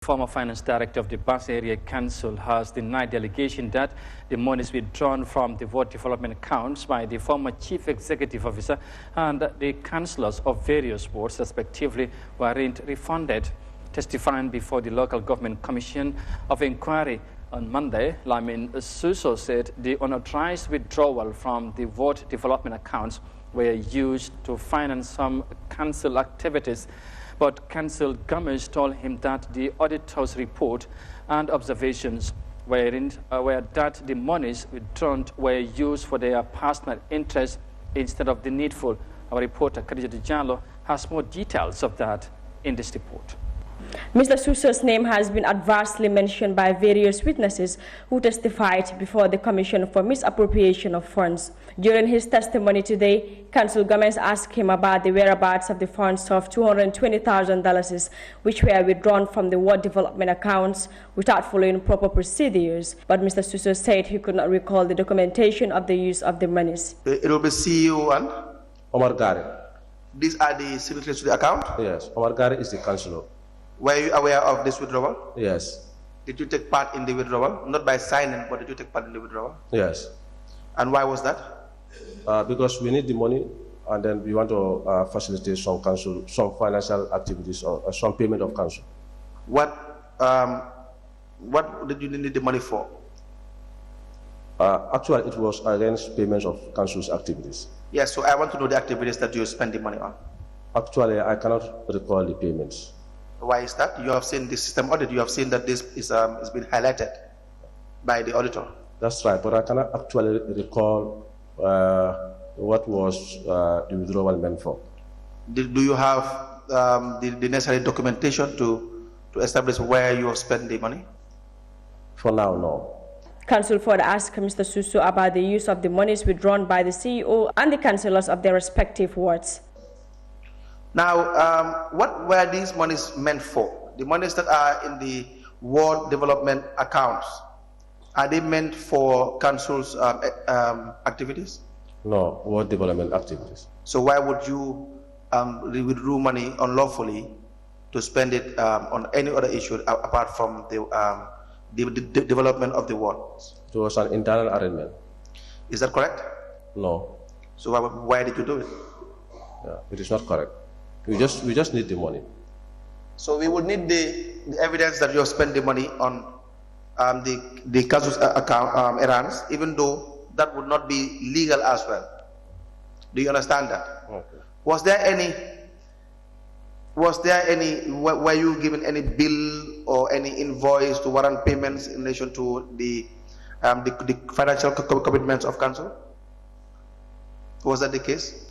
Former Finance Director of the BsAC Area Council has denied the allegation that the monies withdrawn from the ward development accounts by the former Chief Executive Officer and the councillors of various wards, respectively, weren't refunded. Testifying before the Local Government Commission of Inquiry on Monday, Lamin Suso said the unauthorized withdrawal from the ward development accounts were used to finance some council activities. But Council Jammeh told him that the auditor's report and observations were that the monies withdrawn were used for their personal interests instead of the needful. Our reporter, Yahya Jammeh, has more details of that in this report. Mr. Suso's name has been adversely mentioned by various witnesses who testified before the Commission for Misappropriation of Funds. During his testimony today, Council Jammeh asked him about the whereabouts of the funds of $220,000 which were withdrawn from the ward development accounts without following proper procedures. But Mr. Suso said he could not recall the documentation of the use of the monies. It will be CEO and Omar Gare. These are the signatories to the account? Yes, Omar Gare is the councillor. Were you aware of this withdrawal? Yes. Did you take part in the withdrawal? Not by signing, but did you take part in the withdrawal? Yes. And why was that? Because we need the money, and then we want to facilitate some financial activities or some payment of council. What did you need the money for? Actually, it was against payments of council's activities. Yes, so I want to know the activities that you spend the money on. Actually, I cannot recall the payments. Why is that? You have seen the system audit. You have seen that this is been highlighted by the auditor. That's right, but I cannot actually recall what was the withdrawal meant for. Do you have the necessary documentation to establish where you have spent the money? For now, no. Council further asked Mr. Suso about the use of the monies withdrawn by the CEO and the councillors of their respective wards. Now, what were these monies meant for? The monies that are in the ward development accounts, are they meant for council's activities? No, ward development activities. So why would you withdraw money unlawfully to spend it on any other issue apart from the development of the wards? It was an internal arrangement. Is that correct? No. So why did you do it? Yeah, it is not correct. We just need the money. So we would need the evidence that you have spent the money on the council's account errands, even though that would not be legal as well. Do you understand that? Okay. Were you given any bill or any invoice to warrant payments in relation to the financial commitments of council? Was that the case?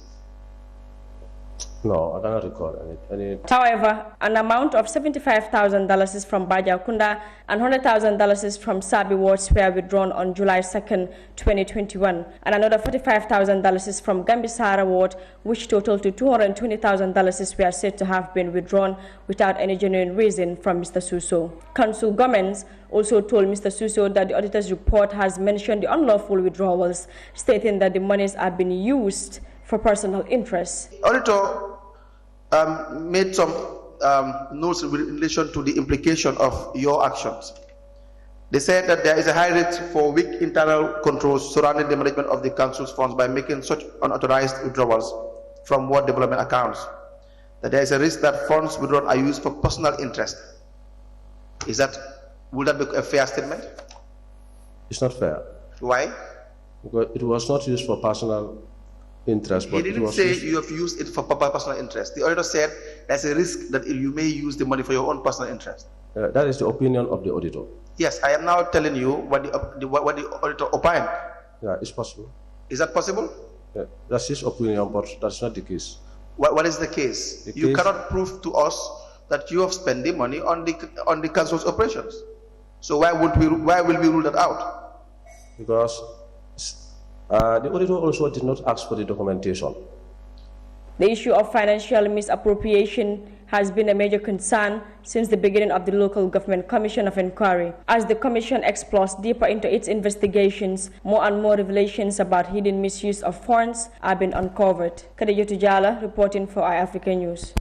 No, I cannot recall any. However, an amount of $75,000 is from Bajakunda and $100,000 is from Sabi wards were withdrawn on July 2nd, 2021, and another $45,000 is from Gambia ward, which totaled to $220,000 were said to have been withdrawn without any genuine reason from Mr. Suso. Council Governments also told Mr. Suso that the auditor's report has mentioned the unlawful withdrawals, stating that the monies are being used for personal interests. Auditor made some notes in relation to the implication of your actions. They said that there is a high risk for weak internal controls surrounding the management of the council's funds by making such unauthorized withdrawals from ward development accounts. That there is a risk that funds withdrawn are used for personal interest. Would that be a fair statement? It's not fair. Why? Because it was not used for personal interest. But he didn't say you have used it for personal interest. The auditor said there's a risk that you may use the money for your own personal interest. That is the opinion of the auditor. Yes, I am now telling you what the auditor opined. Yeah, it's possible. Is that possible? Yeah, that's his opinion, but that's not the case. What is the case? You cannot prove to us that you have spent the money on the council's operations. So why will we rule that out? Because the auditor also did not ask for the documentation. The issue of financial misappropriation has been a major concern since the beginning of the Local Government Commission of Inquiry. As the Commission explores deeper into its investigations, more and more revelations about hidden misuse of funds are being uncovered. Yahya Jammeh reporting for Eyeafrica News.